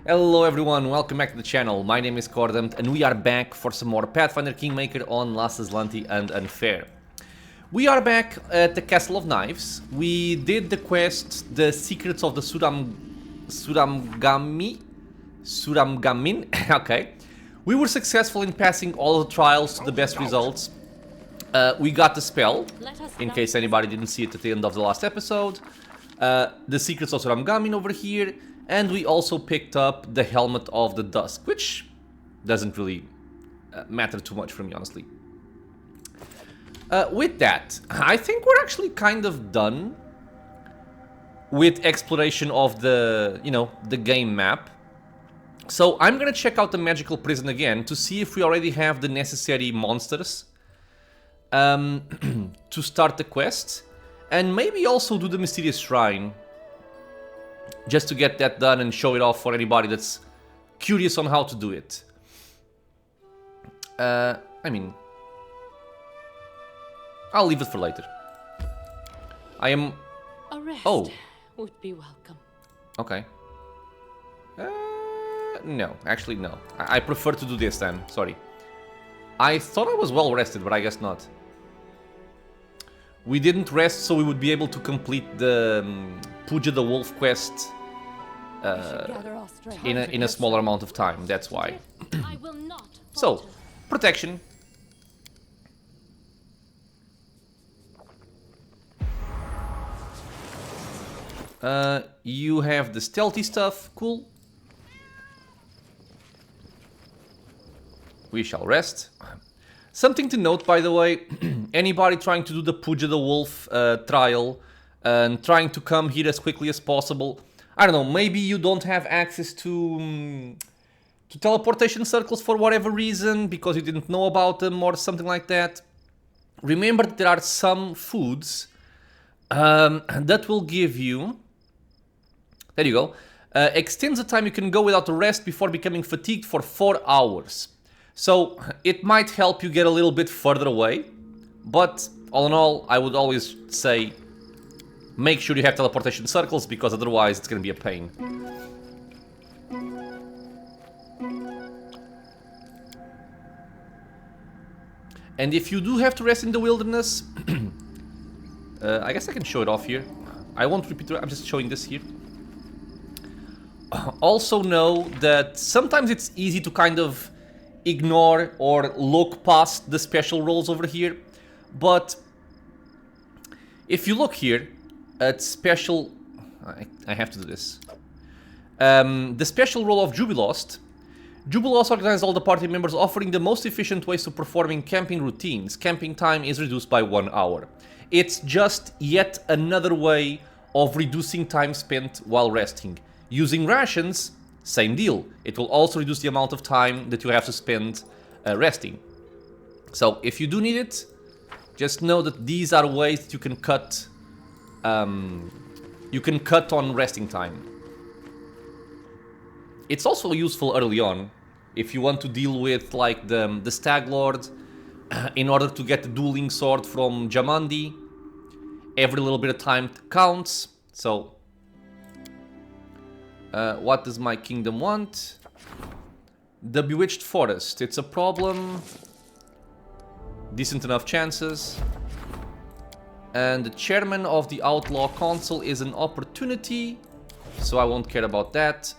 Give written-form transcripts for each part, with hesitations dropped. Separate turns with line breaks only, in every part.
Hello everyone, welcome back to the channel. My name is Cordant and we are back for some more Pathfinder Kingmaker on Last Azlanti and Unfair. We are back at the Castle of Knives. We did the quest, the Secrets of the Suramgamin, okay. We were successful in passing all the trials to the best results. We got the spell, in case anybody didn't see it at the end of the last episode. The Secrets of Suramgamin over here. And we also picked up the Helmet of the Dusk, which doesn't really matter too much for me, honestly. With that, I think we're actually kind of done with exploration of the, the game map. So I'm gonna check out the magical prison again to see if we already have the necessary monsters to start the quest, and maybe also do the mysterious shrine. Just to get that done and show it off for anybody that's curious on how to do it. I mean, I'll leave it for later. I am...
A rest would be welcome.
Okay. No, actually no. I prefer to do this then, sorry. I thought I was well rested, but I guess not. We didn't rest so we would be able to complete the Puja the Wolf quest in a smaller amount of time, that's why. So, protection. You have the stealthy stuff, cool. We shall rest. Something to note, by the way, anybody trying to do the Puja the Wolf trial and trying to come here as quickly as possible, I don't know, maybe you don't have access to teleportation circles for whatever reason, because you didn't know about them or something like that. Remember that there are some foods that will give you, there you go, extends the time you can go without a rest before becoming fatigued for 4 hours. So it might help you get a little bit further away, but all in all, I would always say make sure you have teleportation circles, because otherwise it's going to be a pain. And if you do have to rest in the wilderness, I guess I can show it off here. I won't repeat it, I'm just showing this here. Also know that sometimes it's easy to kind of ignore or look past the special rolls over here, but if you look here at special, I have to do this. The special roll of Jubilost. Jubilost organizes all the party members, offering the most efficient ways to performing camping routines. Camping time is reduced by 1 hour. It's just yet another way of reducing time spent while resting. Using rations, same deal. It will also reduce the amount of time that you have to spend resting. So if you do need it, just know that these are ways that you can cut on resting time. It's also useful early on if you want to deal with like the Stag Lord in order to get the dueling sword from Jamandi. Every little bit of time counts. So what does my kingdom want? The Bewitched Forest. It's a problem. Decent enough chances. And the chairman of the Outlaw Council is an opportunity, so I won't care about that.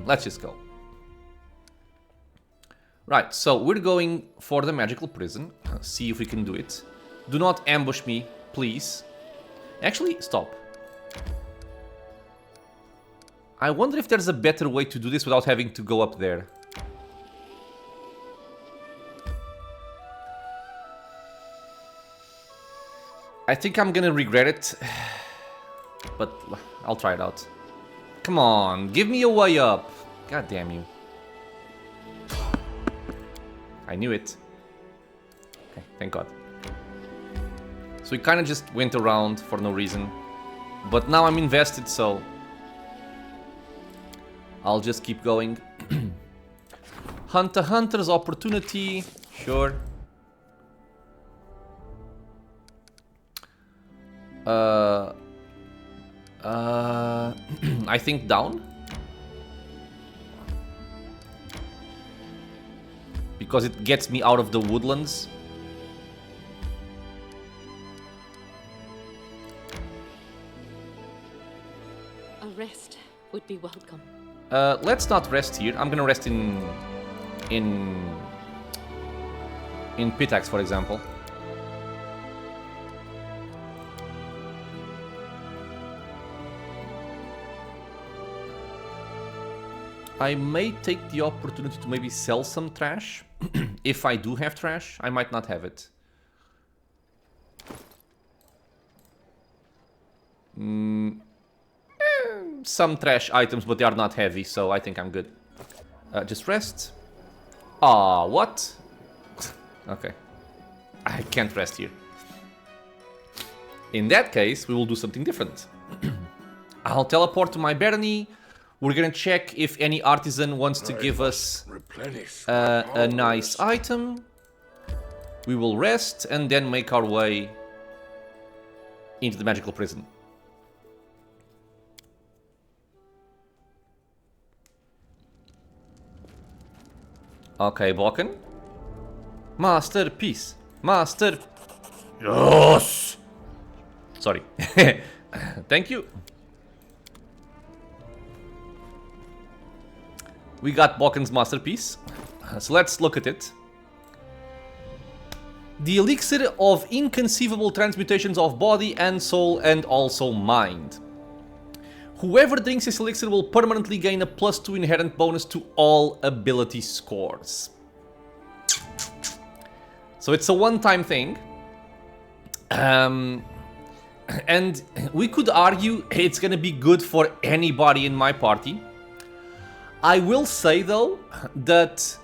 Let's just go. Right, so we're going for the magical prison. See if we can do it. Do not ambush me, please. Actually, stop. I wonder if there's a better way to do this without having to go up there. I think I'm gonna regret it, but I'll try it out. Come on, give me a way up. God damn you. I knew it. Okay, thank God. So we kind of just went around for no reason. But now I'm invested, so I'll just keep going. Hunt a hunter's opportunity. Sure. I think down. because it gets me out of the woodlands.
A rest would be welcome.
Let's not rest here. I'm gonna rest in Pitax, for example. I may take the opportunity to maybe sell some trash. If I do have trash, I might not have it. Some trash items, but they are not heavy, so I think I'm good. Just rest. Ah, what? Okay. I can't rest here. In that case, we will do something different. I'll teleport to my barony. We're gonna check if any artisan wants to give us a nice item. We will rest and then make our way into the magical prison. Okay, Balkan. Masterpiece. Master. Yes! Sorry. Thank you. We got Balkan's masterpiece. So let's look at it. The elixir of inconceivable transmutations of body and soul and also mind. Whoever drinks this elixir will permanently gain a +2 inherent bonus to all ability scores. So it's a one-time thing. And we could argue it's gonna be good for anybody in my party. I will say though that,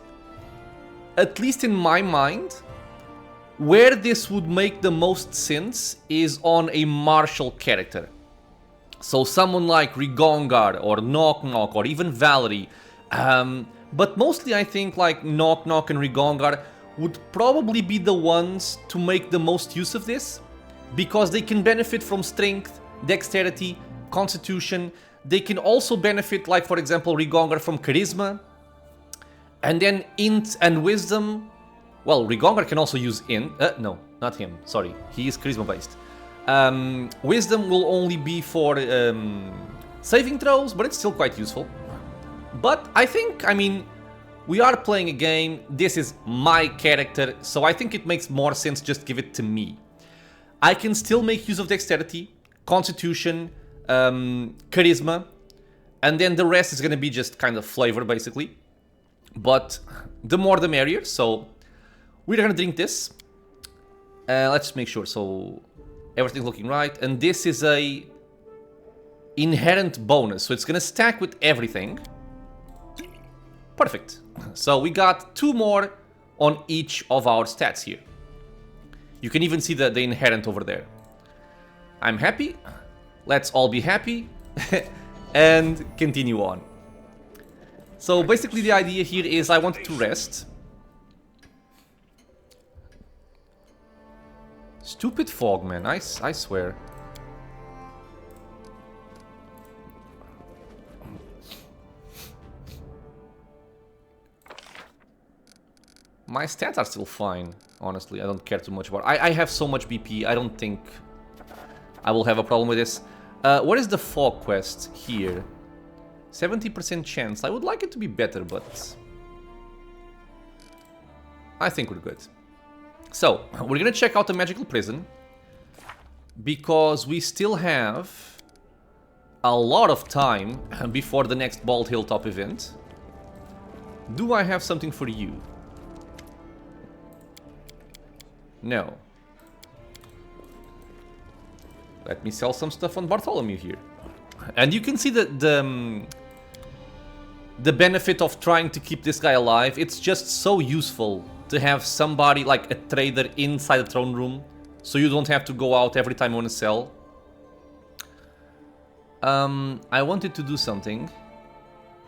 at least in my mind, where this would make the most sense is on a martial character. So someone like Rigongar or Knock Knock or even Valerie. But mostly I think like Knock Knock and Rigongar would probably be the ones to make the most use of this, because they can benefit from strength, dexterity, constitution. They can also benefit, like for example Rigongar, from charisma. And then int and wisdom. Well, Rigongar can also use int. No, not him. Sorry, he is charisma based. Wisdom will only be for saving throws, but it's still quite useful. But I think, I mean, we are playing a game. This is my character, so I think it makes more sense just give it to me. I can still make use of dexterity, constitution, charisma, and then the rest is gonna be just kind of flavor basically. But the more the merrier, so we're gonna drink this. Let's make sure, so everything's looking right, and this is a inherent bonus, so it's gonna stack with everything. Perfect. So we got 2 more on each of our stats here. You can even see the inherent over there. I'm happy. Let's all be happy. And continue on. So basically the idea here is I wanted to rest. Stupid fog, man. I swear. My stats are still fine, honestly. I don't care too much about it. I have so much BP, I don't think I will have a problem with this. What is the fog quest here? 70% chance. I would like it to be better, but I think we're good. So, we're gonna check out the magical prison, because we still have a lot of time before the next Bald Hilltop event. Do I have something for you? No. Let me sell some stuff on Bartholomew here. And you can see the benefit of trying to keep this guy alive. It's just so useful to have somebody like a trader inside the throne room, so you don't have to go out every time you want to sell. I wanted to do something.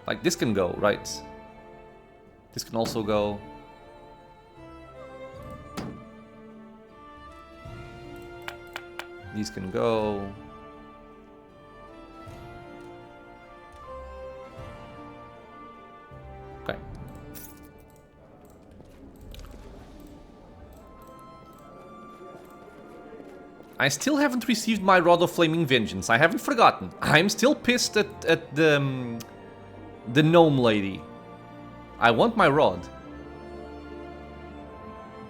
Like this can go, right? This can also go. These can go. Okay. I still haven't received my Rod of Flaming Vengeance. I haven't forgotten. I'm still pissed at the gnome lady. I want my rod.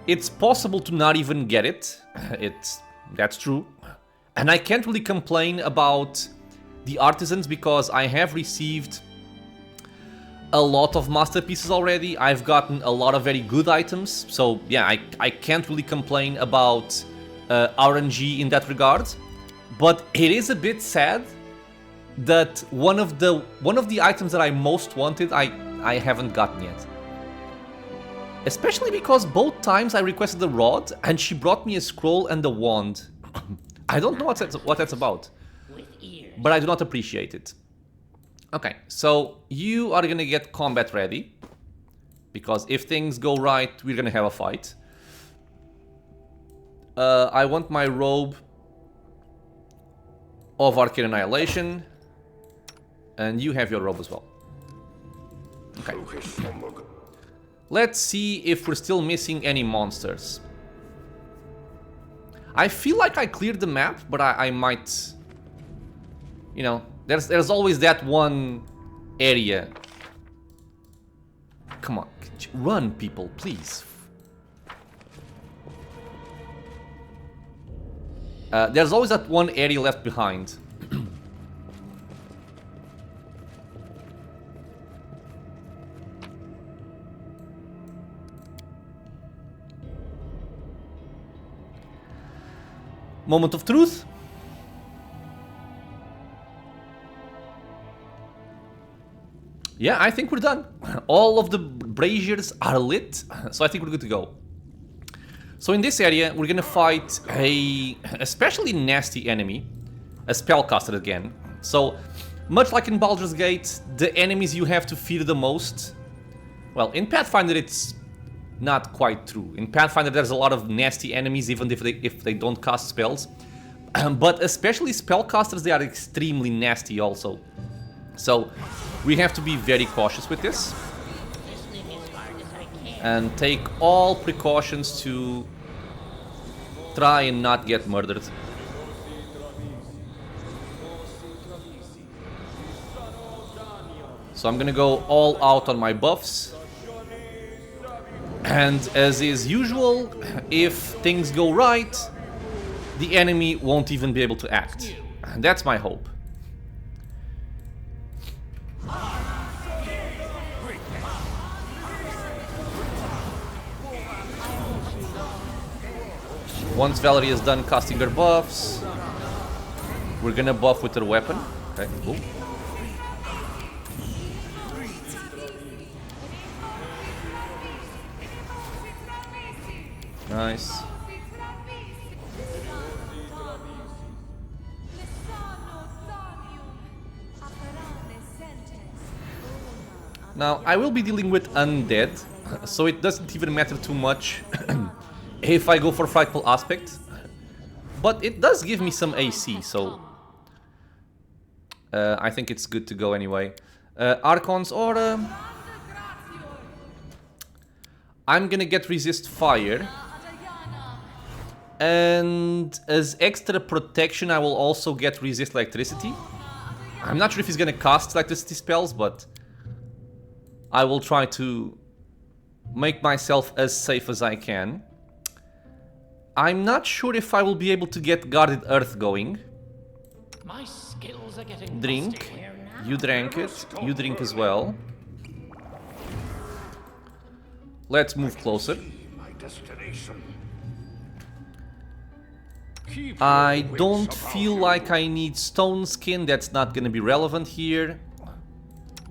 It's possible to not even get it. That's true. And I can't really complain about the artisans because I have received a lot of masterpieces already. I've gotten a lot of very good items. So yeah, I can't really complain about RNG in that regard. But it is a bit sad that one of the items that I most wanted I haven't gotten yet. Especially because both times I requested the rod and she brought me a scroll and a wand. I don't know what that's about, but I do not appreciate it. Okay, so you are gonna get combat ready, because if things go right, we're gonna have a fight. I want my robe of Arcane Annihilation, and you have your robe as well. Okay. Let's see if we're still missing any monsters. I feel like I cleared the map, but I might... You know, there's always that one area. Come on, run people, please. There's always that one area left behind. Moment of truth. Yeah, I think we're done. All of the braziers are lit, so I think we're good to go. So in this area, we're gonna fight a especially nasty enemy, a spellcaster again. So, much like in Baldur's Gate, the enemies you have to fear the most... Well, in Pathfinder it's not quite true. In Pathfinder there's a lot of nasty enemies even if they don't cast spells. But especially spellcasters, they are extremely nasty also. So we have to be very cautious with this. And take all precautions to try and not get murdered. So I'm gonna go all out on my buffs. And as is usual, if things go right, the enemy won't even be able to act. And that's my hope. Once Valerie is done casting her buffs, we're gonna buff with her weapon. Okay, cool. Nice. Now, I will be dealing with undead, so it doesn't even matter too much if I go for Frightful Aspect. But it does give me some AC, so I think it's good to go anyway. Archon's Aura. I'm gonna get Resist Fire. And as extra protection, I will also get Resist Electricity. I'm not sure if he's gonna cast electricity spells, but I will try to make myself as safe as I can. I'm not sure if I will be able to get Guarded Earth going.
My skills are getting
Drink. You drank it. You drink as well. Let's move closer. I don't feel like I need stone skin. That's not going to be relevant here.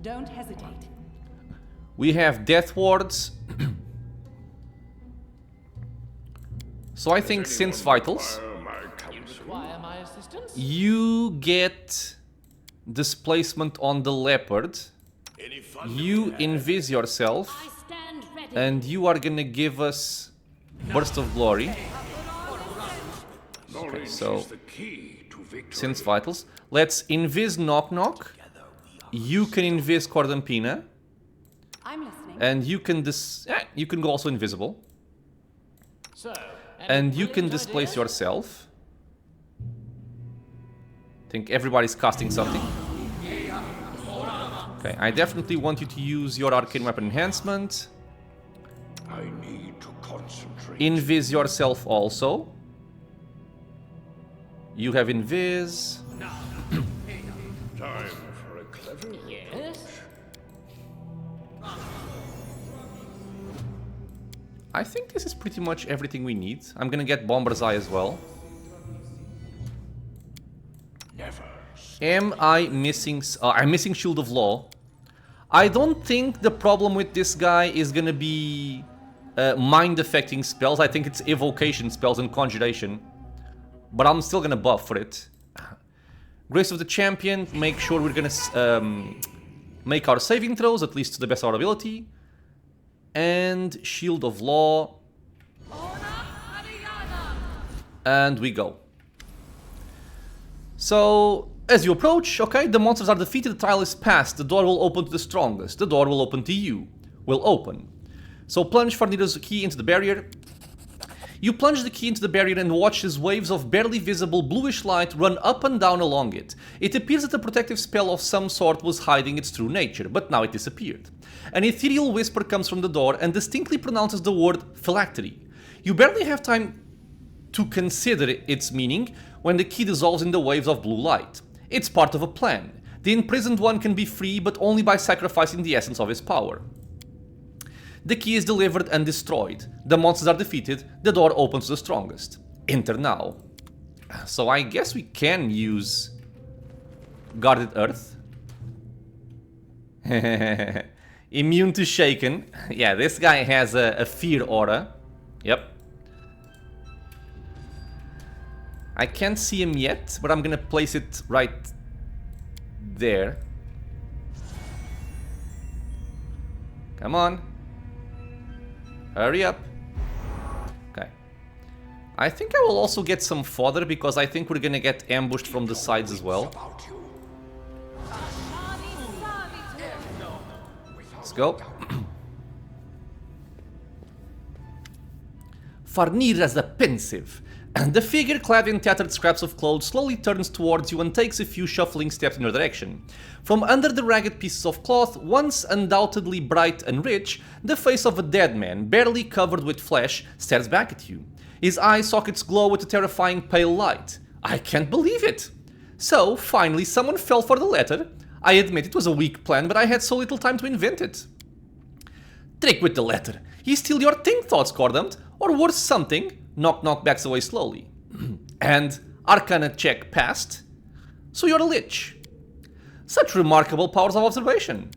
Don't hesitate.
We have death wards. So I think since vitals,
You require my assistance?
you get displacement on the leopard. You invis yourself,
I stand ready.
and you are going to give us burst of glory. Okay, so since vitals, let's invis Knock Knock. You can invis Cordampina,
I'm listening.
and you can you can go also invisible,
So,
and you can displace yourself. think everybody's casting something. Okay, I definitely want you to use your arcane weapon enhancement.
I need to concentrate.
Invis yourself also. You have invis.
Time for a clever
Yes?
I think this is pretty much everything we need. I'm gonna get Bomber's Eye as well.
never.
Am I missing... I'm missing Shield of Law. I don't think the problem with this guy is gonna be mind-affecting spells. I think it's evocation spells and conjuration. But I'm still gonna buff for it. Grace of the Champion, make sure we're gonna make our saving throws, at least to the best of our ability. And Shield of Law. And we go. So, as you approach, okay, the monsters are defeated, the trial is passed, the door will open to the strongest, the door will open to you. Will open. So plunge Farnirra's key into the barrier. You plunge the key into the barrier and watch as waves of barely visible bluish light run up and down along it. It appears that a protective spell of some sort was hiding its true nature, but now it disappeared. An ethereal whisper comes from the door and distinctly pronounces the word phylactery. You barely have time to consider its meaning when the key dissolves in the waves of blue light. It's part of a plan. The imprisoned one can be free, but only by sacrificing the essence of his power. The key is delivered and destroyed. The monsters are defeated. The door opens to the strongest. Enter now. So I guess we can use Guarded Earth. Immune to Shaken. Yeah, this guy has a fear aura. Yep. I can't see him yet, but I'm gonna place it right there. Come on. Hurry up. Okay. I think I will also get some fodder because I think we're gonna get ambushed from the sides as well. Let's go. Farnirras the Pensive. The figure, clad in tattered scraps of clothes, slowly turns towards you and takes a few shuffling steps in your direction. From under the ragged pieces of cloth, once undoubtedly bright and rich, the face of a dead man, barely covered with flesh, stares back at you. His eye sockets glow with a terrifying pale light. I can't believe it! So, finally, someone fell for the letter. I admit it was a weak plan, but I had so little time to invent it. Trick with the letter. He steal your think thoughts, Cordant, or worse something. Knock Knock backs away slowly. And Arcana check passed. So you're a lich. Such remarkable powers of observation.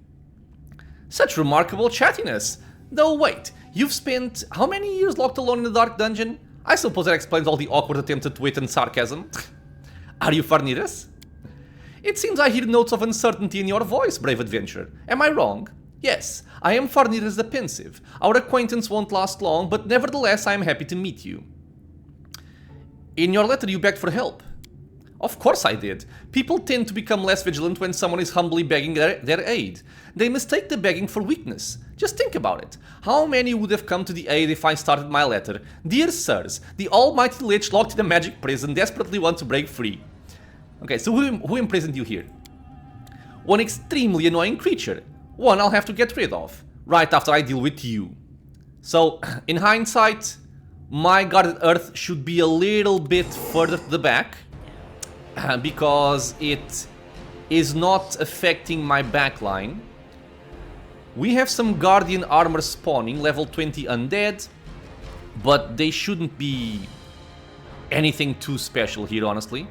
Such remarkable chattiness. Though wait, you've spent how many years locked alone in the dark dungeon? I suppose that explains all the awkward attempts at wit and sarcasm. Are you Farnirras? It seems I hear notes of uncertainty in your voice, brave adventurer. Am I wrong? Yes, I am Farnirras the Pensive. Our acquaintance won't last long, but nevertheless I am happy to meet you. In your letter you begged for help. Of course I did. People tend to become less vigilant when someone is humbly begging their aid. They mistake the begging for weakness. Just think about it. How many would have come to the aid if I started my letter? Dear sirs, the almighty lich locked in a magic prison desperately wants to break free. Okay, so who imprisoned you here? One extremely annoying creature. One I'll have to get rid of, right after I deal with you. So, in hindsight, my Guarded Earth should be a little bit further to the back, because it is not affecting my backline. We have some Guardian armor spawning, level 20 undead, but they shouldn't be anything too special here, honestly.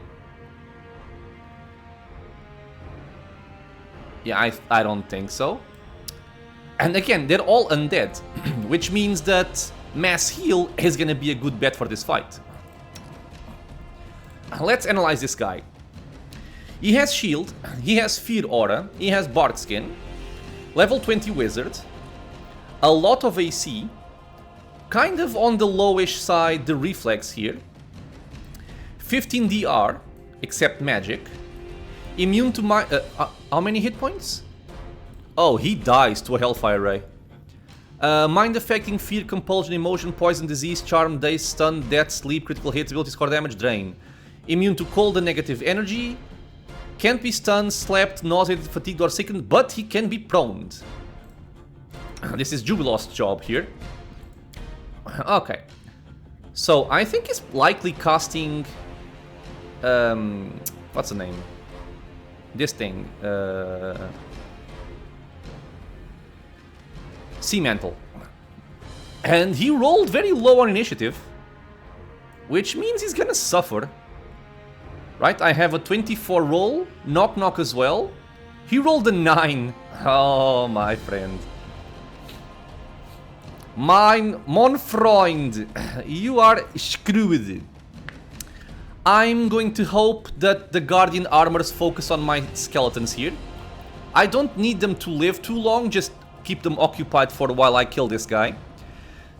Yeah, I don't think so. And again, they're all undead, which means that mass heal is gonna be a good bet for this fight. Let's analyze this guy. He has shield, he has fear aura, he has bard skin, level 20 wizard, a lot of AC, kind of on the lowish side the reflex here, 15 DR, except magic, immune to my... how many hit points? Oh, he dies to a Hellfire Ray. Mind affecting, fear, compulsion, emotion, poison, disease, charm, daze, stun, death, sleep, critical hits, ability score damage, drain. Immune to cold and negative energy. Can't be stunned, slapped, nauseated, fatigued, or sickened, but he can be proned. This is Jubilost's job here. Okay. So, I think he's likely casting... what's the name? This thing. Sea Mantle. And he rolled very low on initiative. Which means he's gonna suffer. Right, I have a 24 roll, knock as well. He rolled a 9. Oh, my friend. Mon Freund, you are screwed. I'm going to hope that the Guardian armors focus on my skeletons here. I don't need them to live too long, just keep them occupied for a while I kill this guy.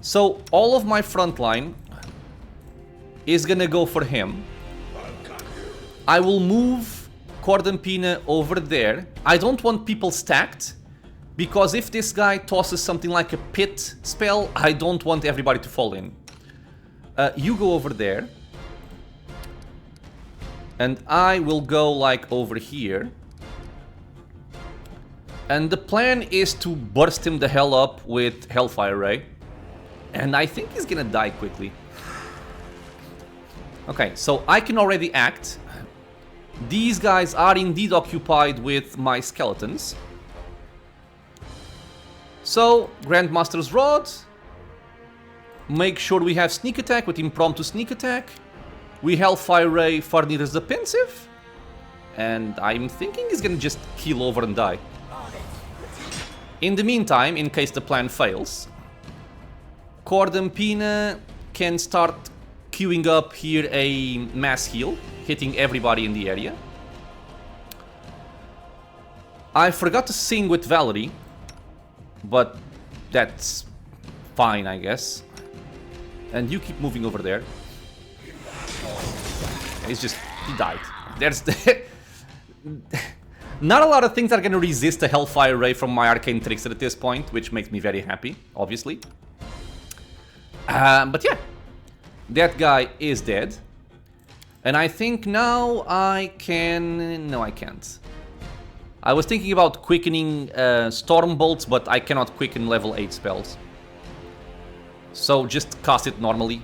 So, all of my front line is gonna go for him. I will move Cordampina over there. I don't want people stacked, because if this guy tosses something like a pit spell, I don't want everybody to fall in. You go over there. And I will go like over here. And the plan is to burst him the hell up with Hellfire Ray. And I think he's gonna die quickly. Okay, so I can already act. These guys are indeed occupied with my skeletons. So, Grandmaster's Rod. Make sure we have sneak attack with impromptu sneak attack. We Hellfire Ray Farnirras the Pensive. And I'm thinking he's gonna just keel over and die. In the meantime, in case the plan fails, Cordampina can start queuing up here a mass heal, hitting everybody in the area. I forgot to sing with Valerie, but that's fine, I guess. And you keep moving over there. It's just, he died. There's the... Not a lot of things are going to resist a Hellfire Ray from my Arcane Trickster at this point, which makes me very happy, obviously. But yeah, that guy is dead. And I think now I can... No, I can't. I was thinking about quickening Storm Bolts, but I cannot quicken level 8 spells. So just cast it normally.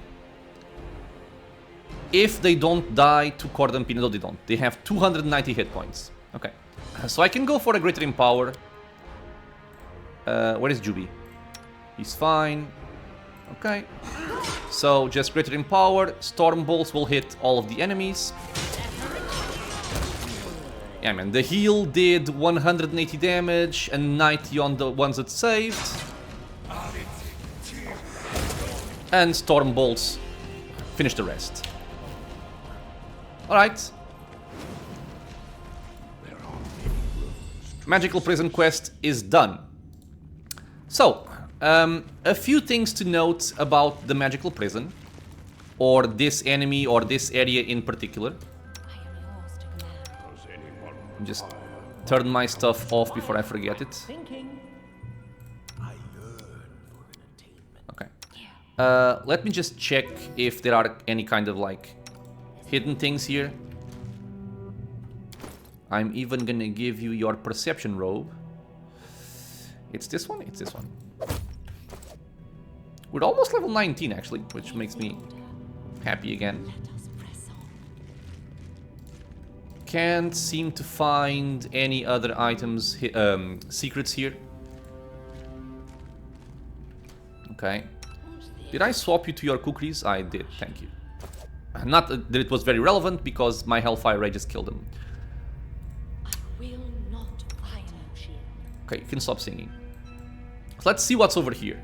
If they don't die to Cordampina, no, they don't. They have 290 hit points. Okay. So I can go for a Greater Empower. Where is Juby? He's fine. Okay. So just Greater Empower. Storm Bolts will hit all of the enemies. Yeah, man. The heal did 180 damage and 90 on the ones that saved. And Storm Bolts finish the rest. Alright. Magical Prison Quest is done. So, a few things to note about the Magical Prison. Or this enemy, or this area in particular. Just turn my stuff off before I forget it. Okay. Let me just check if there are any kind of like hidden things here. I'm even gonna give you your Perception Robe. It's this one? It's this one. We're almost level 19 actually, which makes me happy again. Can't seem to find any other items, secrets here. Okay. Did I swap you to your kukris? I did, thank you. Not that it was very relevant, because my Hellfire Ray just killed him. Okay, you can stop singing. So let's see what's over here.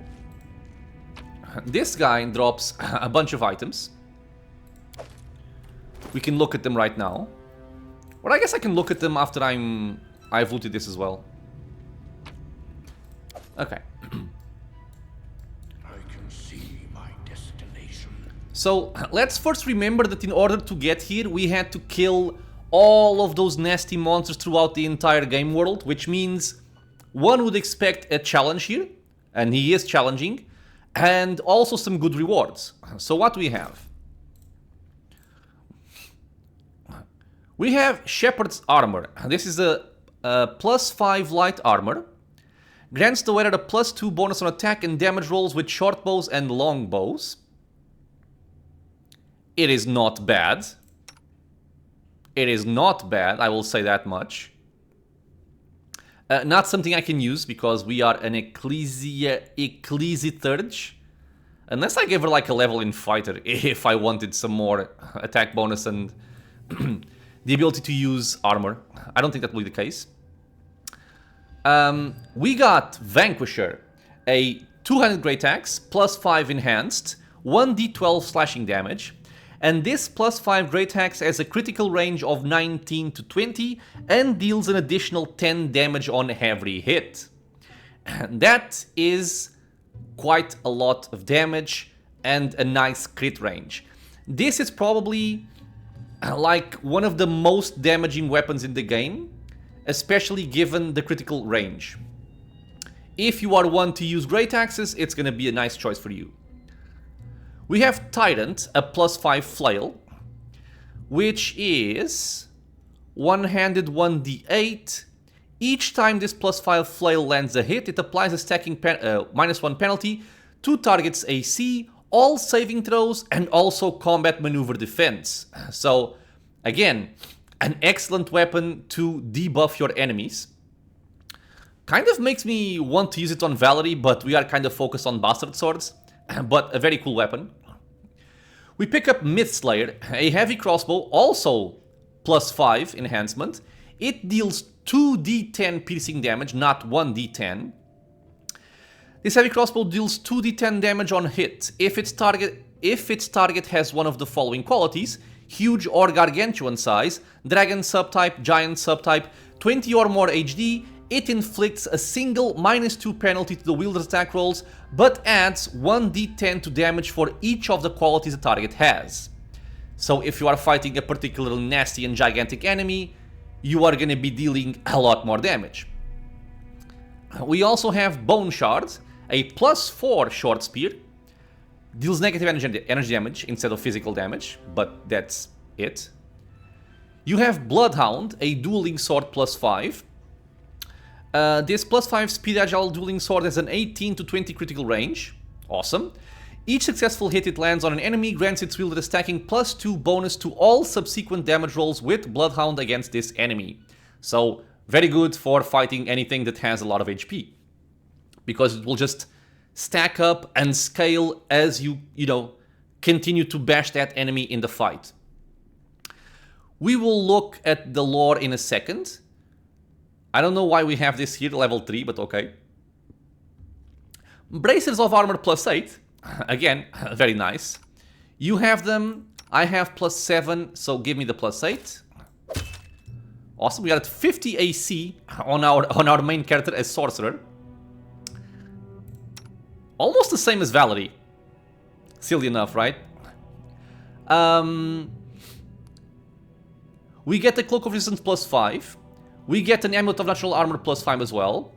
This guy drops a bunch of items. We can look at them right now. Or I guess I can look at them after I've looted this as well. Okay.
I can see my destination.
So let's first remember that in order to get here, we had to kill all of those nasty monsters throughout the entire game world, which means one would expect a challenge here, and he is challenging, and also some good rewards. So what do we have? We have Shepherd's Armor. This is a +5 light armor. Grants the wearer a +2 bonus on attack and damage rolls with short bows and long bows. It is not bad. It is not bad, I will say that much. Not something I can use because we are an Ecclesiarch. Unless I gave her like a level in fighter if I wanted some more attack bonus and the ability to use armor. I don't think that will be the case. We got Vanquisher, a 200 great axe, +5 enhanced, 1d12 slashing damage. And this +5 great axe has a critical range of 19 to 20 and deals an additional 10 damage on every hit. And that is quite a lot of damage and a nice crit range. This is probably like one of the most damaging weapons in the game, especially given the critical range. If you are one to use great axes, it's gonna be a nice choice for you. We have Tyrant, a +5 flail, which is one-handed 1d8. Each time this +5 flail lands a hit, it applies a stacking -1 penalty to target's AC, all saving throws, and also combat maneuver defense. So, again, an excellent weapon to debuff your enemies. Kind of makes me want to use it on Valerie, but we are kind of focused on Bastard Swords. But a very cool weapon. We pick up Mythslayer, a heavy crossbow, also +5 enhancement. It deals 2d10 piercing damage, not 1d10. This heavy crossbow deals 2d10 damage on hit if its target has one of the following qualities: huge or gargantuan size, dragon subtype, giant subtype, 20 or more HD. It inflicts a single -2 penalty to the wielder's attack rolls, but adds 1d10 to damage for each of the qualities the target has. So if you are fighting a particularly nasty and gigantic enemy, you are going to be dealing a lot more damage. We also have Bone Shard, a +4 short spear. Deals negative energy damage instead of physical damage, but that's it. You have Bloodhound, a dueling sword +5. This +5 speed agile dueling sword has an 18 to 20 critical range. Awesome. Each successful hit it lands on an enemy grants its wielder a stacking +2 bonus to all subsequent damage rolls with Bloodhound against this enemy. So, very good for fighting anything that has a lot of HP. Because it will just stack up and scale as you continue to bash that enemy in the fight. We will look at the lore in a second. I don't know why we have this here, level 3, but okay. Bracers of Armor +8. Again, very nice. You have them, I have +7, so give me the +8. Awesome, we got 50 AC on our main character as Sorcerer. Almost the same as Valerie. Silly enough, right? We get the Cloak of Resistance +5. We get an Amulet of Natural Armor +5 as well.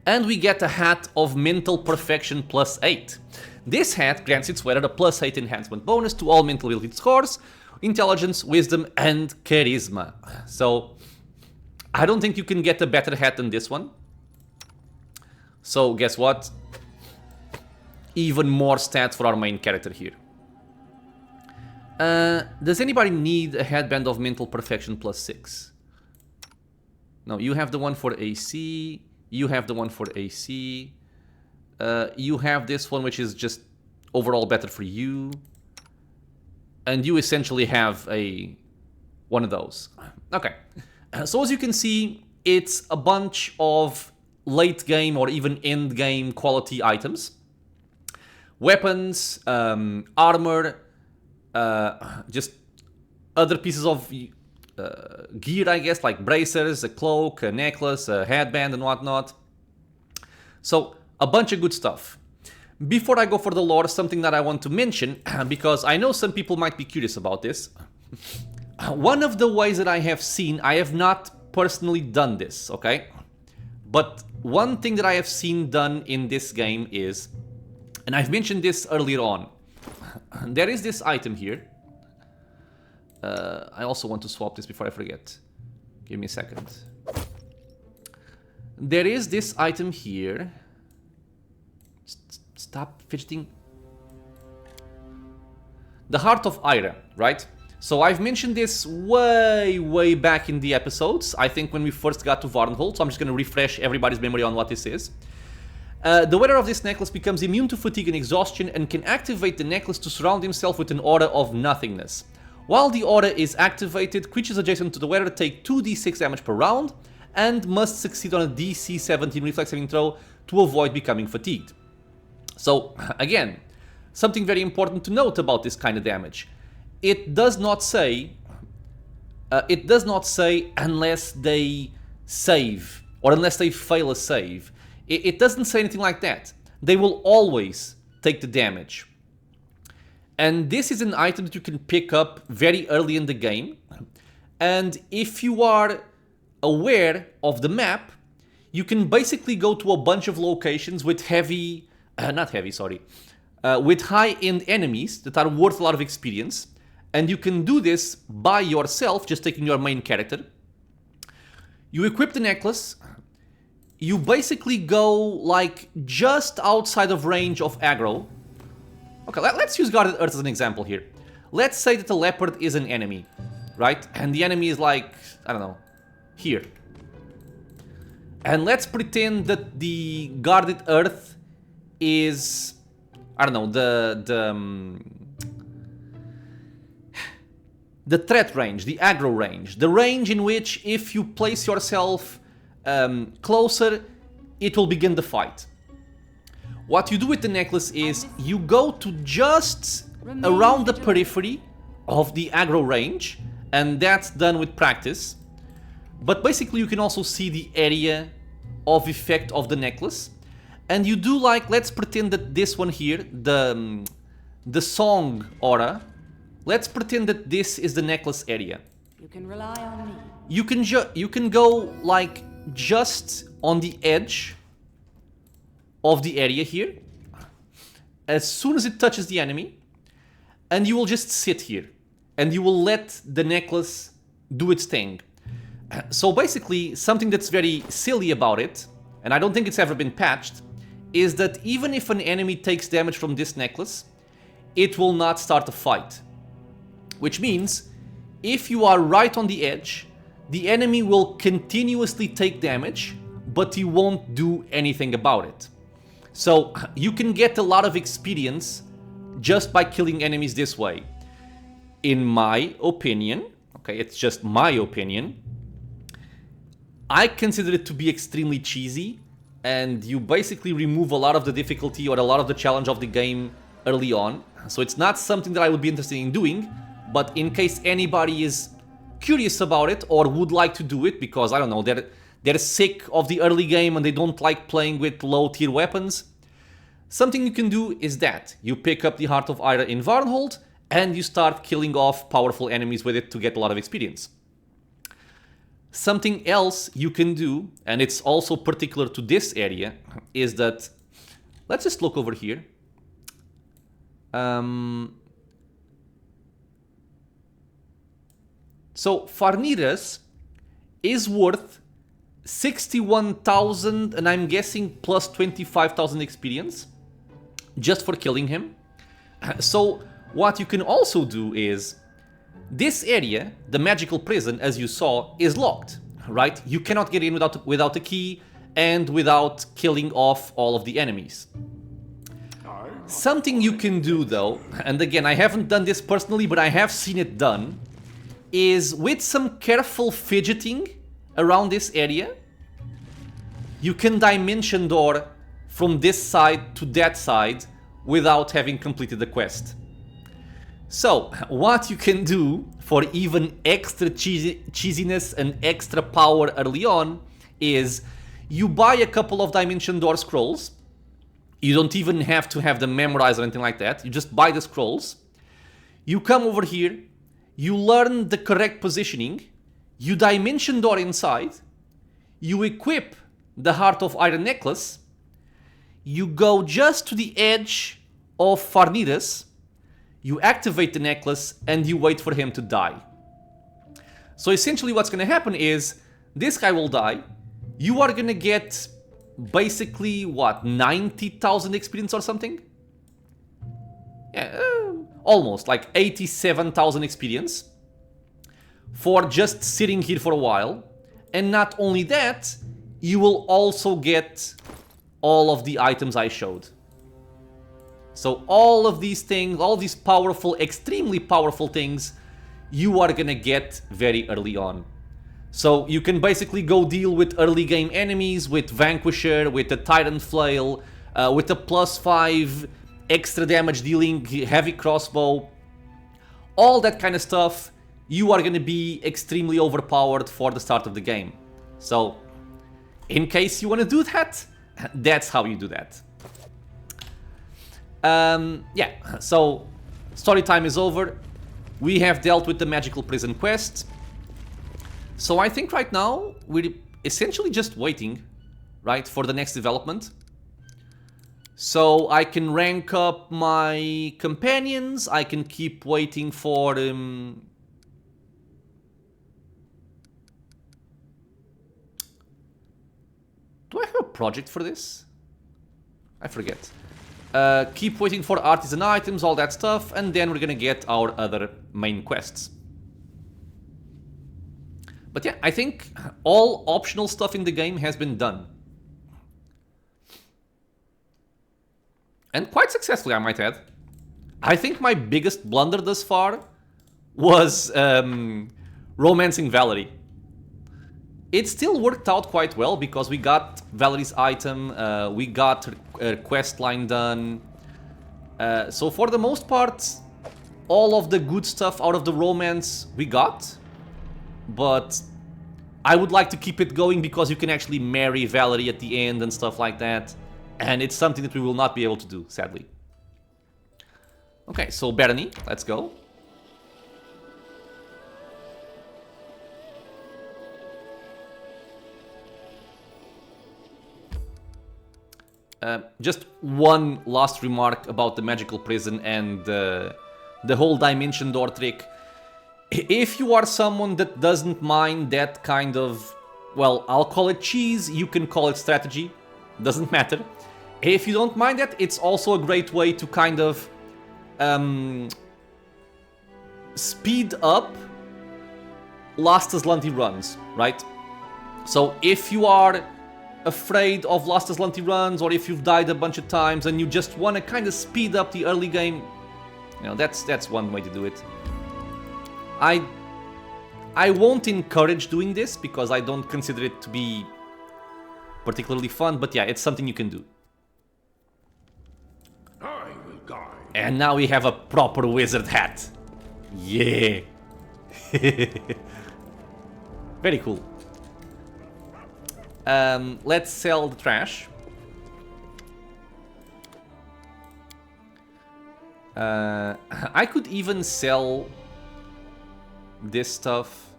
And we get a Hat of Mental Perfection +8. This hat grants its wearer a +8 enhancement bonus to all mental ability scores, intelligence, wisdom, and charisma. So, I don't think you can get a better hat than this one. So, guess what? Even more stats for our main character here. Does anybody need a Headband of Mental Perfection +6? No, you have the one for AC, you have the one for AC, you have this one which is just overall better for you, and you essentially have one of those. Okay, so as you can see, it's a bunch of late game or even end game quality items. Weapons, armor, just other pieces of gear, I guess, like bracers, a cloak, a necklace, a headband, and whatnot. So, a bunch of good stuff. Before I go for the lore, something that I want to mention, because I know some people might be curious about this. One of the ways that I have seen, I have not personally done this, okay? But one thing that I have seen done in this game is, and I've mentioned this earlier on, there is this item here. I also want to swap this before I forget. Give me a second. There is this item here. Stop fidgeting. The Heart of Ira, right? So I've mentioned this way back in the episodes. I think when we first got to Varnhold. So I'm just going to refresh everybody's memory on what this is. The wearer of this necklace becomes immune to fatigue and exhaustion and can activate the necklace to surround himself with an aura of nothingness. While the aura is activated, creatures adjacent to the wearer take 2d6 damage per round and must succeed on a DC 17 reflex saving throw to avoid becoming fatigued. So, again, something very important to note about this kind of damage. It does not say unless they save or unless they fail a save. It doesn't say anything like that. They will always take the damage. And this is an item that you can pick up very early in the game. And if you are aware of the map, you can basically go to a bunch of locations with with high-end enemies that are worth a lot of experience. And you can do this by yourself, just taking your main character. You equip the necklace. You basically go like just outside of range of aggro. Okay, let's use Guarded Earth as an example here. Let's say that the leopard is an enemy, right? And the enemy is like, I don't know, here. And let's pretend that the Guarded Earth is, I don't know, the threat range, the aggro range. The range in which if you place yourself closer, it will begin the fight. What you do with the necklace is you go to just around the periphery of the aggro range, and that's done with practice. But basically you can also see the area of effect of the necklace. And you do like, let's pretend that this one here, the song aura, let's pretend that this is the necklace area.
You can rely on me.
You can go like just on the edge of the area here, as soon as it touches the enemy, and you will just sit here, and you will let the necklace do its thing. So basically, something that's very silly about it, and I don't think it's ever been patched, is that even if an enemy takes damage from this necklace, it will not start a fight. Which means, if you are right on the edge, the enemy will continuously take damage, but he won't do anything about it. So you can get a lot of experience just by killing enemies this way. In my opinion, okay, it's just my opinion, I consider it to be extremely cheesy, and you basically remove a lot of the difficulty or a lot of the challenge of the game early on. So it's not something that I would be interested in doing, but in case anybody is curious about it or would like to do it because, I don't know, they're sick of the early game and they don't like playing with low tier weapons, something you can do is that you pick up the Heart of Ira in Varnhold and you start killing off powerful enemies with it to get a lot of experience. Something else you can do, and it's also particular to this area, is that, let's just look over here. So Farnirras is worth 61,000, and I'm guessing plus 25,000 experience just for killing him. So what you can also do is, this area, the magical prison, as you saw, is locked, right? You cannot get in without a key and without killing off all of the enemies. Something you can do though, and again, I haven't done this personally, but I have seen it done, is with some careful fidgeting around this area, you can dimension door from this side to that side without having completed the quest. So, what you can do for even extra cheesiness and extra power early on is you buy a couple of Dimension Door scrolls. You don't even have to have them memorized or anything like that. You just buy the scrolls. You come over here. You learn the correct positioning. You Dimension Door inside. You equip the Heart of Iron necklace. You go just to the edge of Farnirras. You activate the necklace and you wait for him to die. So essentially what's gonna happen is, this guy will die, you are gonna get basically, what, 90,000 experience or something? Yeah, almost, like 87,000 experience for just sitting here for a while. And not only that, you will also get all of the items I showed. So all of these things, all these powerful, extremely powerful things, you are gonna get very early on. So you can basically go deal with early game enemies, with Vanquisher, with the Tyrant Flail, with the +5 extra damage dealing heavy crossbow. All that kind of stuff, you are gonna be extremely overpowered for the start of the game. So, in case you wanna do that, that's how you do that. Yeah, so story time is over. We have dealt with the magical prison quest. So I think right now we're essentially just waiting, right, for the next development. So I can rank up my companions, I can keep waiting for do I have a project for this? I forget. Keep waiting for artisan items, all that stuff, and then we're gonna get our other main quests. But yeah, I think all optional stuff in the game has been done. And quite successfully, I might add. I think my biggest blunder thus far was romancing Valerie. It still worked out quite well because we got Valerie's item, we got her quest line done. So for the most part, all of the good stuff out of the romance we got. But I would like to keep it going because you can actually marry Valerie at the end and stuff like that. And it's something that we will not be able to do, sadly. Okay, so Barony, let's go. Just one last remark about the magical prison and the whole dimension door trick. If you are someone that doesn't mind that kind of, well, I'll call it cheese, you can call it strategy, doesn't matter. If you don't mind that, it's also a great way to kind of speed up Last Azlanti runs, right? So if you are afraid of Last Azlanti runs, or if you've died a bunch of times and you just want to kind of speed up the early game, you know, that's one way to do it. I won't encourage doing this because I don't consider it to be particularly fun, but yeah, it's something you can do.
I will guide.
And now we have a proper wizard hat. Yeah. Very cool. Let's sell the trash. I could even sell this stuff.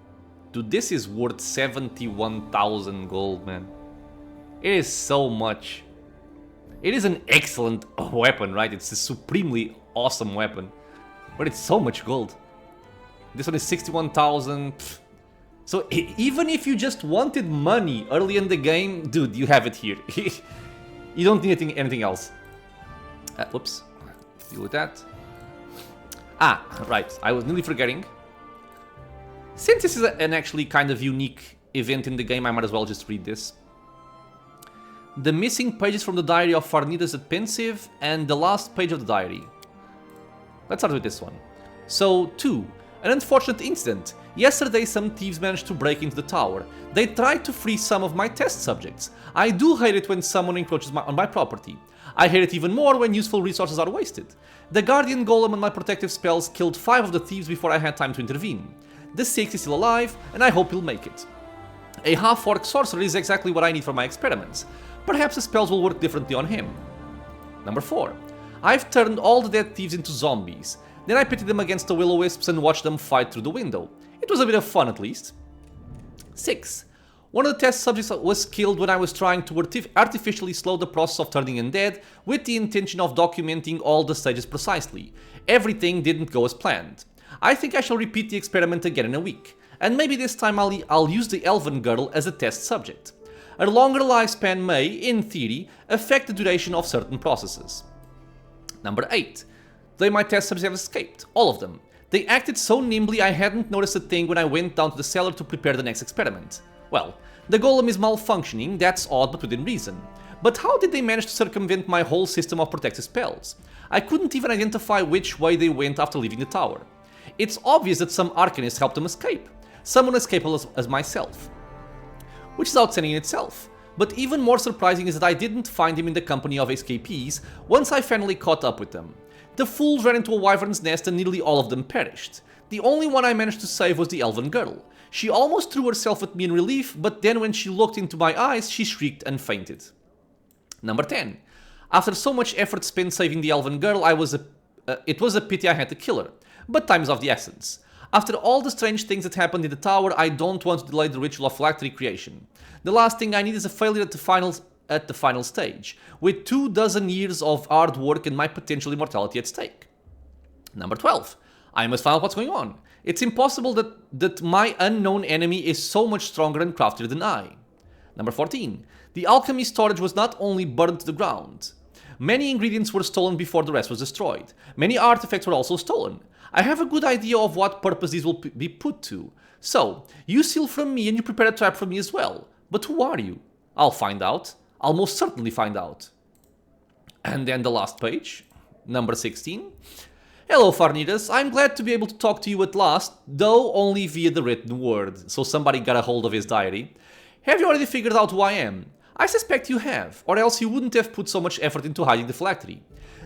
Dude, this is worth 71,000 gold, man. It is so much. It is an excellent weapon, right? It's a supremely awesome weapon. But it's so much gold. This one is 61,000. So even if you just wanted money early in the game, dude, you have it here. You don't need anything else. Whoops. Deal with that. Ah, right. I was nearly forgetting. Since this is an actually kind of unique event in the game, I might as well just read this. The missing pages from the diary of Farnirras the Pensive and the last page of the diary. Let's start with this one. So, 2. An unfortunate incident. Yesterday some thieves managed to break into the tower. They tried to free some of my test subjects. I do hate it when someone encroaches on my property. I hate it even more when useful resources are wasted. The guardian golem and my protective spells killed 5 of the thieves before I had time to intervene. The 6th is still alive, and I hope he'll make it. A half-orc sorcerer is exactly what I need for my experiments. Perhaps the spells will work differently on him. Number 4. I've turned all the dead thieves into zombies. Then I pitted them against the will-o-wisps and watched them fight through the window. It was a bit of fun at least. 6. One of the test subjects was killed when I was trying to artificially slow the process of turning undead with the intention of documenting all the stages precisely. Everything didn't go as planned. I think I shall repeat the experiment again in a week. and maybe this time I'll use the Elven Girl as a test subject. Her longer lifespan may, in theory, affect the duration of certain processes. Number 8. My test subjects have escaped, all of them. They acted so nimbly I hadn't noticed a thing when I went down to the cellar to prepare the next experiment. Well, the golem is malfunctioning, that's odd but within reason. But how did they manage to circumvent my whole system of protective spells? I couldn't even identify which way they went after leaving the tower. It's obvious that some arcanist helped them escape, someone as capable as myself. Which is outstanding in itself. But even more surprising is that I didn't find him in the company of escapees once I finally caught up with them. The fools ran into a wyvern's nest and nearly all of them perished. The only one I managed to save was the Elven Girl. She almost threw herself at me in relief, but then when she looked into my eyes, she shrieked and fainted. Number 10. After so much effort spent saving the Elven Girl, it was a pity I had to kill her, but time is of the essence. After all the strange things that happened in the tower, I don't want to delay the ritual of phylactery creation. The last thing I need is a failure at the final stage, with 24 years of hard work and my potential immortality at stake. Number 12. I must find out what's going on. It's impossible that my unknown enemy is so much stronger and craftier than I. Number 14. The alchemy storage was not only burned to the ground. Many ingredients were stolen before the rest was destroyed. Many artifacts were also stolen. I have a good idea of what purpose these will be put to. So, you steal from me and you prepare a trap for me as well. But who are you? I'll find out. I'll most certainly find out. And then the last page, number 16. Hello Farnirras, I'm glad to be able to talk to you at last, though only via the written word, so somebody got a hold of his diary. Have you already figured out who I am? I suspect you have, or else you wouldn't have put so much effort into hiding the phylactery.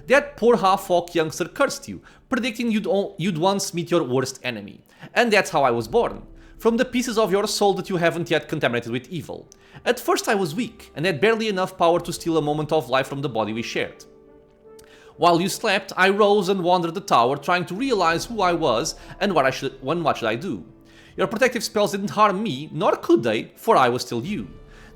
That poor half-orc youngster cursed you, predicting you'd once meet your worst enemy. And that's how I was born. From the pieces of your soul that you haven't yet contaminated with evil. At first I was weak, and had barely enough power to steal a moment of life from the body we shared. While you slept, I rose and wandered the tower, trying to realize who I was and what should I do. Your protective spells didn't harm me, nor could they, for I was still you.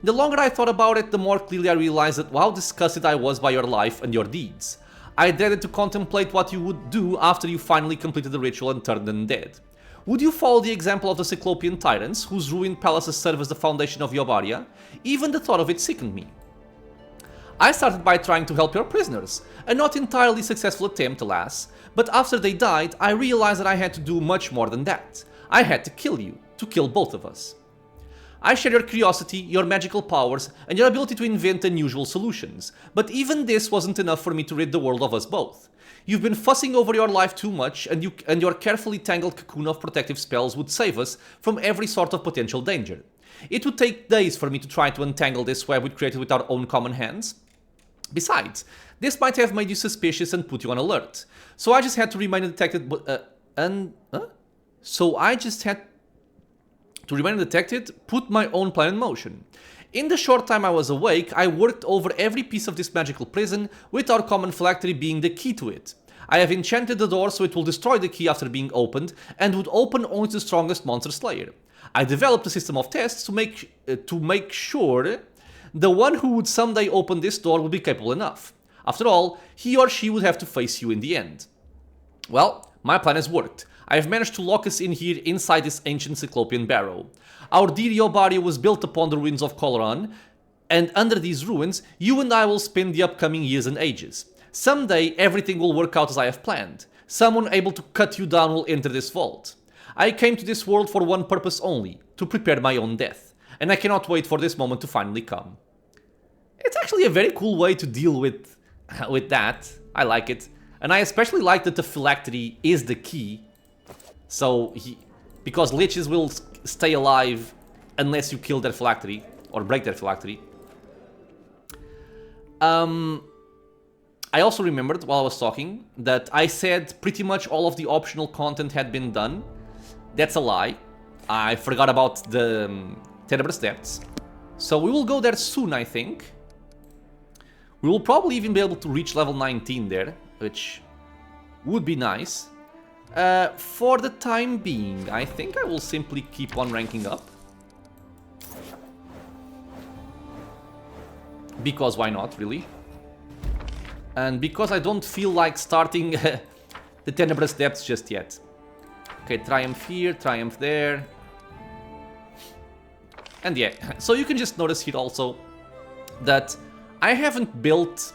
The longer I thought about it, the more clearly I realized that how disgusted I was by your life and your deeds. I dreaded to contemplate what you would do after you finally completed the ritual and turned undead. Would you follow the example of the Cyclopean tyrants, whose ruined palaces serve as the foundation of Yobaria? Even the thought of it sickened me. I started by trying to help your prisoners, a not entirely successful attempt, alas, but after they died, I realized that I had to do much more than that. I had to kill you, to kill both of us. I share your curiosity, your magical powers, and your ability to invent unusual solutions, but even this wasn't enough for me to rid the world of us both. You've been fussing over your life too much, and your carefully tangled cocoon of protective spells would save us from every sort of potential danger. It would take days for me to try to untangle this web we created with our own common hands. Besides, this might have made you suspicious and put you on alert. So I just had to remain undetected, put my own plan in motion. In the short time I was awake, I worked over every piece of this magical prison, with our common phylactery being the key to it. I have enchanted the door so it will destroy the key after being opened, and would open only to the strongest monster slayer. I developed a system of tests to make sure the one who would someday open this door would be capable enough. After all, he or she would have to face you in the end. Well, my plan has worked. I have managed to lock us in here inside this ancient Cyclopean barrow. Our dear Yobaria was built upon the ruins of Coloran, and under these ruins, you and I will spend the upcoming years and ages. Someday, everything will work out as I have planned. Someone able to cut you down will enter this vault. I came to this world for one purpose only, to prepare my own death. And I cannot wait for this moment to finally come. It's actually a very cool way to deal with that. I like it. And I especially like that the phylactery is the key. So, because liches will stay alive unless you kill their phylactery, or break their phylactery. I also remembered, while I was talking, that I said pretty much all of the optional content had been done. That's a lie. I forgot about the Tenebrous Depths. So we will go there soon, I think. We will probably even be able to reach level 19 there, which would be nice. For the time being, I think I will simply keep on ranking up. Because why not, really? And because I don't feel like starting the Tenebrous Depths just yet. Okay, Triumph here, Triumph there. And yeah, so you can just notice here also that I haven't built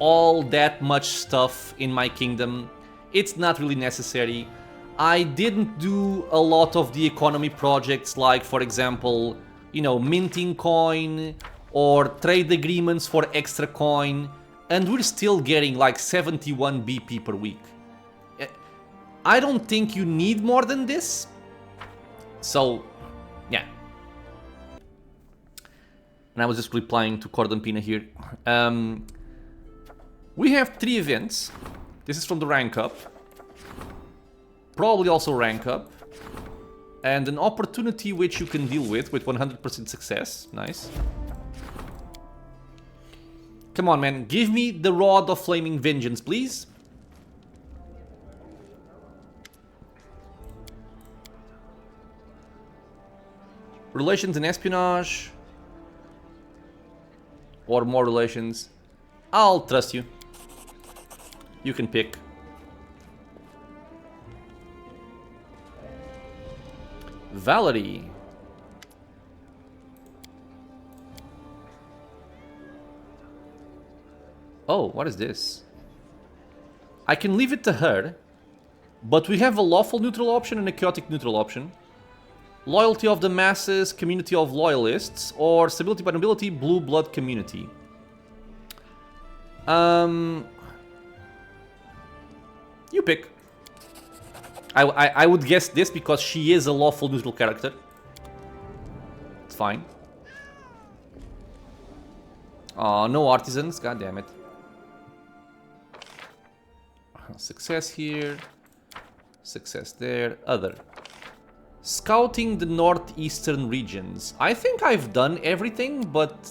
all that much stuff in my kingdom. It's not really necessary. I didn't do a lot of the economy projects, like for example, you know, minting coin or trade agreements for extra coin, and we're still getting like 71 BP per week. I don't think you need more than this. So, yeah. And I was just replying to Cordon Pina here. We have 3 events. This is from the rank up. Probably also rank up. And an opportunity which you can deal with 100% success. Nice. Come on, man. Give me the Rod of Flaming Vengeance, please. Relations and espionage. Or more relations. I'll trust you. You can pick. Valerie. Oh, what is this? I can leave it to her, but we have a lawful neutral option and a chaotic neutral option. Loyalty of the masses, community of loyalists, or stability by nobility, blue blood community. You pick. I would guess this because she is a lawful neutral character. It's fine. Oh, no artisans, god damn it. Success here. Success there. Other. Scouting the northeastern regions. I think I've done everything, but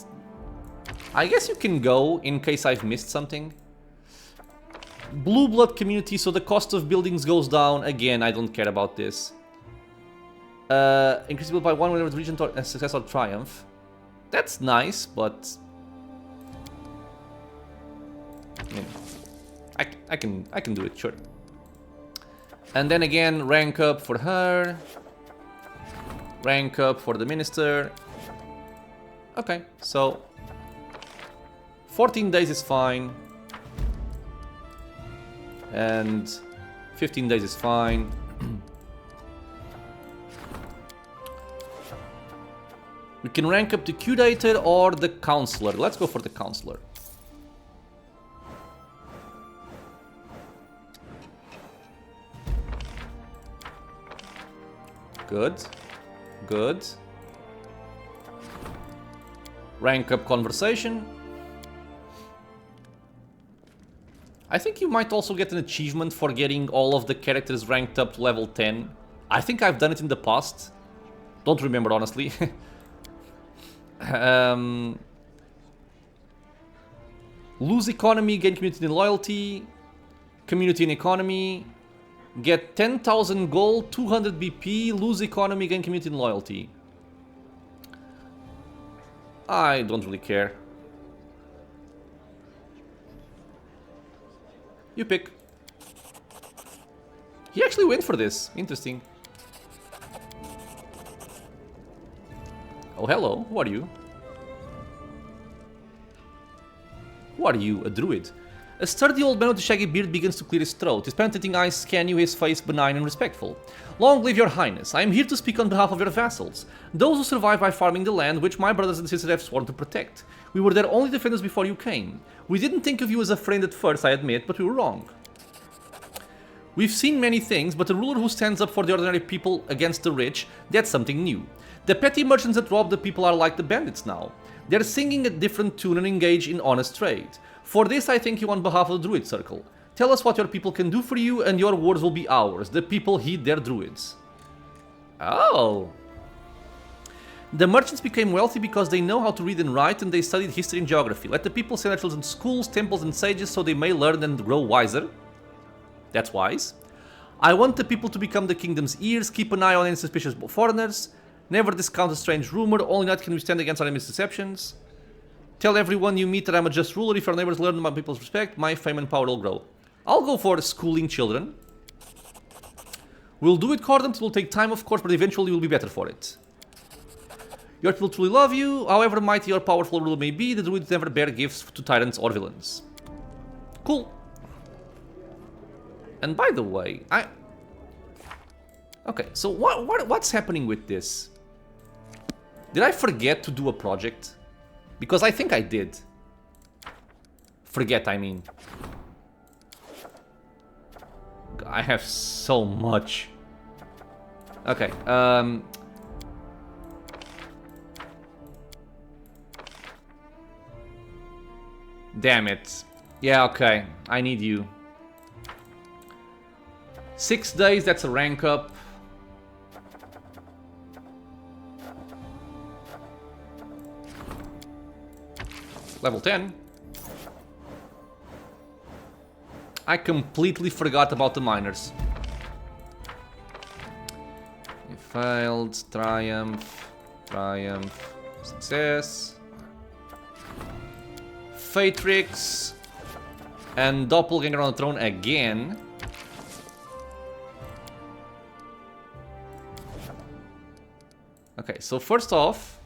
I guess you can go in case I've missed something. Blue blood community, so the cost of buildings goes down. Again, I don't care about this. Increasable by 1 whenever the region success or triumph. That's nice, but I mean, I can do it, sure. And then again, rank up for her. Rank up for the minister. Okay, so 14 days is fine. And 15 days is fine. We can rank up the curator or the counselor. Let's go for the counselor. Good. Good. Rank up conversation. I think you might also get an achievement for getting all of the characters ranked up to level 10. I think I've done it in the past. Don't remember, honestly. Lose economy, gain community and loyalty. Community and economy. Get 10,000 gold, 200 BP, lose economy, gain community and loyalty. I don't really care. You pick. He actually went for this. Interesting. Oh, hello. Who are you? Who are you? A druid. A sturdy old man with a shaggy beard begins to clear his throat. His penetrating eyes scan you, his face benign and respectful. Long live your highness. I am here to speak on behalf of your vassals. Those who survive by farming the land which my brothers and sisters have sworn to protect. We were their only defenders before you came. We didn't think of you as a friend at first, I admit, but we were wrong. We've seen many things, but a ruler who stands up for the ordinary people against the rich, that's something new. The petty merchants that rob the people are like the bandits now. They're singing a different tune and engage in honest trade. For this, I thank you on behalf of the Druid Circle. Tell us what your people can do for you, and your words will be ours. The people heed their druids. Oh. The merchants became wealthy because they know how to read and write, and they studied history and geography. Let the people send their children to schools, temples, and sages so they may learn and grow wiser. That's wise. I want the people to become the kingdom's ears. Keep an eye on any suspicious foreigners. Never discount a strange rumor. Only that can we stand against our enemy's deceptions. Tell everyone you meet that I'm a just ruler. If our neighbors learn my people's respect, my fame and power will grow. I'll go for schooling children. We'll do it, Cordon. It will take time, of course, but eventually we'll be better for it. Your people truly love you. However mighty or powerful rule may be, the druids never bear gifts to tyrants or villains. Cool. And by the way, okay, so what's happening with this? Did I forget to do a project? Because I think I did. Forget, I mean. I have so much. Okay, damn it. Yeah, okay. I need you. 6 days, that's a rank up. Level 10. I completely forgot about the miners. You failed. Triumph. Triumph. Success. Fatrix. And Doppelganger on the throne again. Okay, so first off...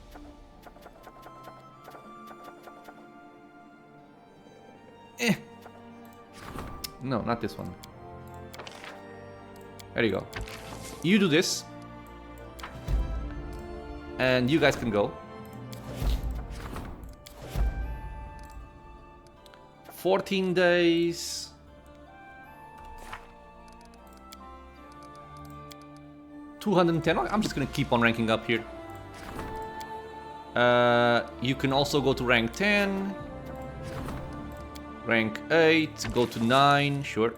No, not this one. There you go. You do this. And you guys can go. 14 days. $210. I'm just gonna keep on ranking up here. You can also go to rank 10. Rank 8, go to 9, sure.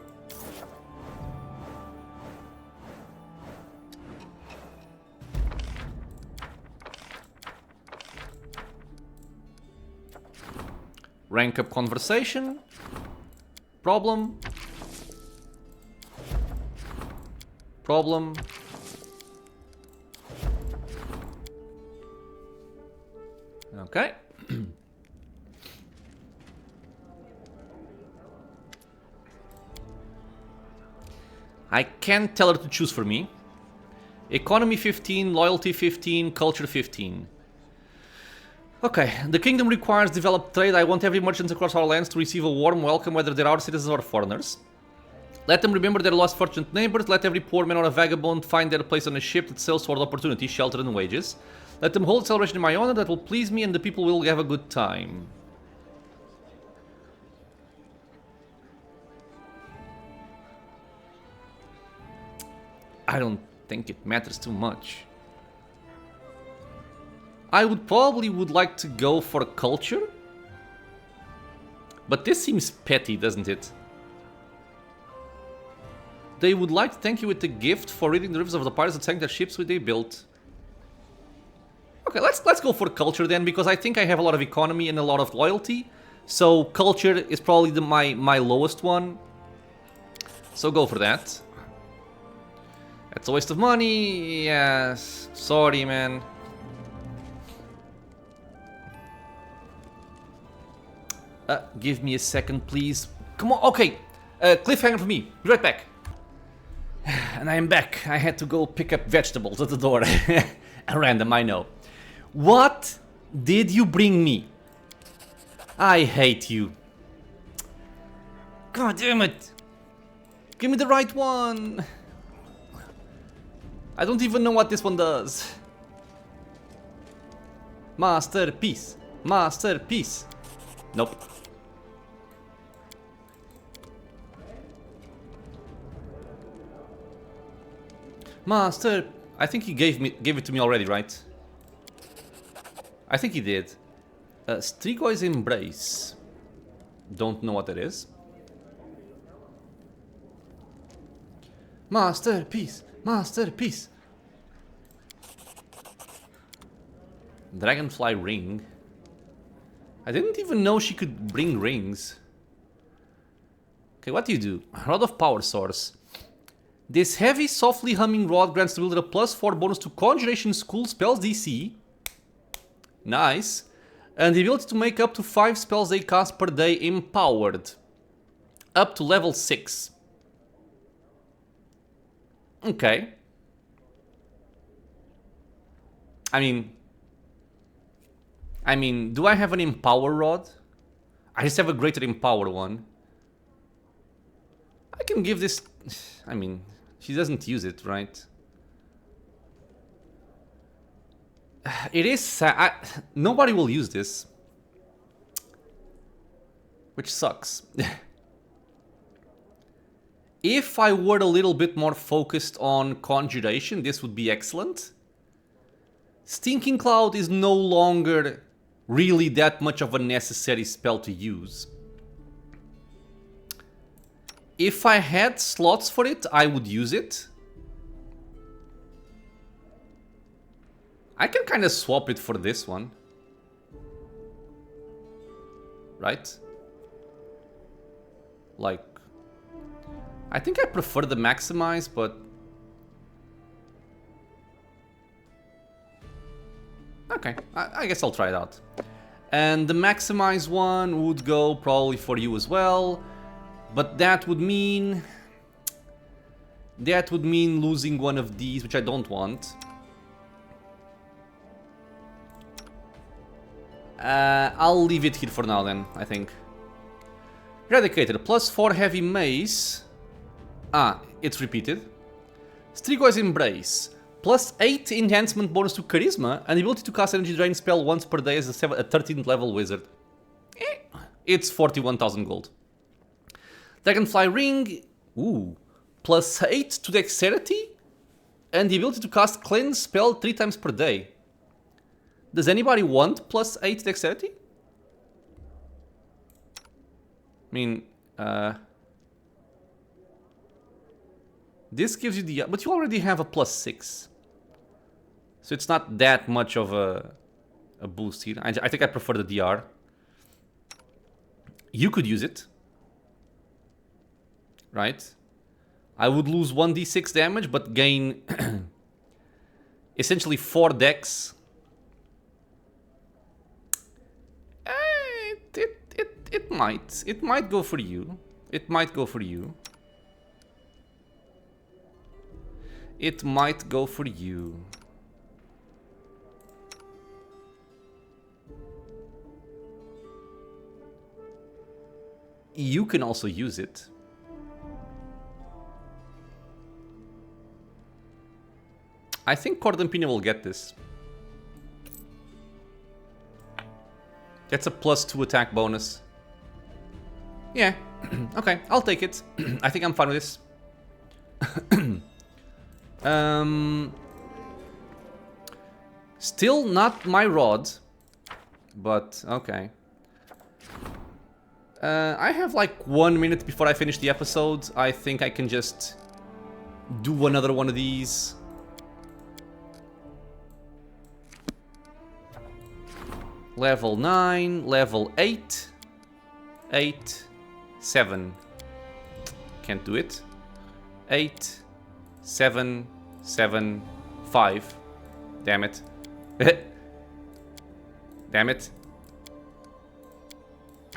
Rank up conversation. Problem. Problem. Okay. I can't tell her to choose for me. Economy 15, loyalty 15, culture 15. Okay, the kingdom requires developed trade. I want every merchant across our lands to receive a warm welcome, whether they're our citizens or foreigners. Let them remember their lost fortunate neighbors. Let every poor man or a vagabond find their place on a ship that sails toward opportunity, shelter, and wages. Let them hold a celebration in my honor that will please me, and the people will have a good time. I don't think it matters too much. I would like to go for culture. But this seems petty, doesn't it? They would like to thank you with a gift for ridding the rivers of the pirates that sank their ships which they built. Okay, let's go for culture then, because I think I have a lot of economy and a lot of loyalty. So culture is probably my lowest one. So go for that. That's a waste of money. Yes. Sorry, man. Give me a second, please. Come on. Okay. Cliffhanger for me. Be right back. And I am back. I had to go pick up vegetables at the door. Random, I know. What did you bring me? I hate you. God damn it. Give me the right one. I don't even know what this one does. Masterpiece. Masterpiece. Nope. Master. I think he gave it to me already, right? I think he did. Strigoi Embrace. Don't know what that is. Masterpiece. Masterpiece. Dragonfly ring. I didn't even know she could bring rings. Okay, what do you do? Rod of Power Source. This heavy, softly humming rod grants the wielder a +4 bonus to Conjuration School spells DC. Nice. And the ability to make up to 5 spells they cast per day empowered. Up to level 6. Okay. I mean, I mean, do I have an Empower Rod? I just have a greater Empower one. I can give this... I mean, she doesn't use it, right? It is sad. Nobody will use this. Which sucks. If I were a little bit more focused on Conjuration, this would be excellent. Stinking Cloud is no longer really that much of a necessary spell to use. If I had slots for it, I would use it. I can kind of swap it for this one. Right? Like... I think I prefer the Maximize, but... Okay, I guess I'll try it out. And the Maximize one would go probably for you as well. But that would mean... losing one of these, which I don't want. I'll leave it here for now then, I think. Eradicator, +4 heavy mace. Ah, it's repeated. Strigor's Embrace, +8 enhancement bonus to Charisma, and ability to cast energy drain spell once per day as a 13th level wizard. It's 41,000 gold. Dragonfly Ring, ooh, +8 to Dexterity, and the ability to cast Cleanse spell 3 times per day. Does anybody want +8 Dexterity? I mean, this gives you the... But you already have a +6. So it's not that much of a boost here. I think I prefer the DR. You could use it. Right? I would lose 1d6 damage, but gain... essentially 4 dex. It might. It might go for you. It might go for you. It might go for you. You can also use it. I think Cordampina will get this. That's a +2 attack bonus. Yeah, okay, I'll take it. I think I'm fine with this. Still not my rod, but okay. I have like 1 minute before I finish the episode. I think I can just do another one of these. Level 9, level 8, 8, 7. Can't do it. 8, 7, 7, 5. Damn it. Damn it.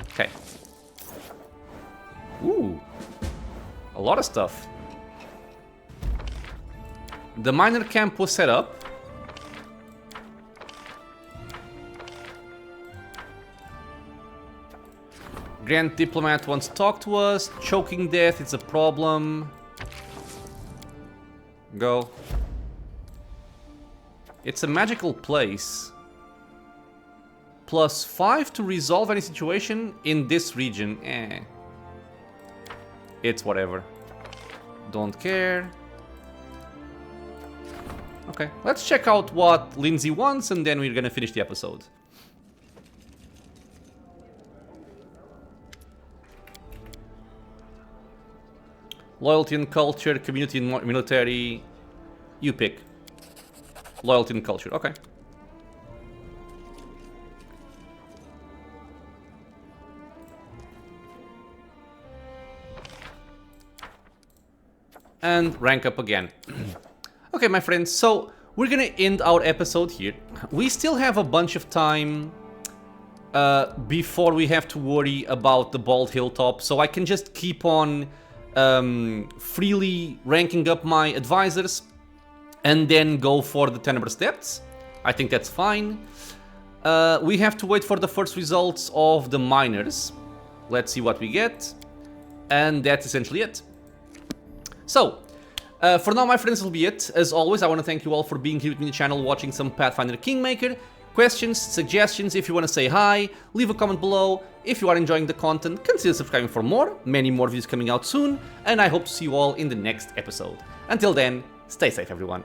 Okay. Ooh. A lot of stuff. The miner camp was set up. Grand Diplomat wants to talk to us. Choking death, it's a problem. Go. It's a magical place. +5 to resolve any situation in this region. It's whatever. Don't care. Okay, let's check out what Lindsay wants and then we're gonna finish the episode. Loyalty and culture, community and military. You pick. Loyalty and culture, okay. And rank up again. Okay, my friends, so we're gonna end our episode here. We still have a bunch of time before we have to worry about the Bald Hilltop, so I can just keep on freely ranking up my advisors and then go for the Tenebrous Depths. I think that's fine. We have to wait for the first results of the miners. Let's see what we get. And that's essentially it. So, for now, my friends, this will be it. As always, I want to thank you all for being here with me on the channel, watching some Pathfinder Kingmaker. Questions, suggestions, if you want to say hi, leave a comment below. If you are enjoying the content, consider subscribing for more. Many more videos coming out soon, and I hope to see you all in the next episode. Until then, stay safe, everyone.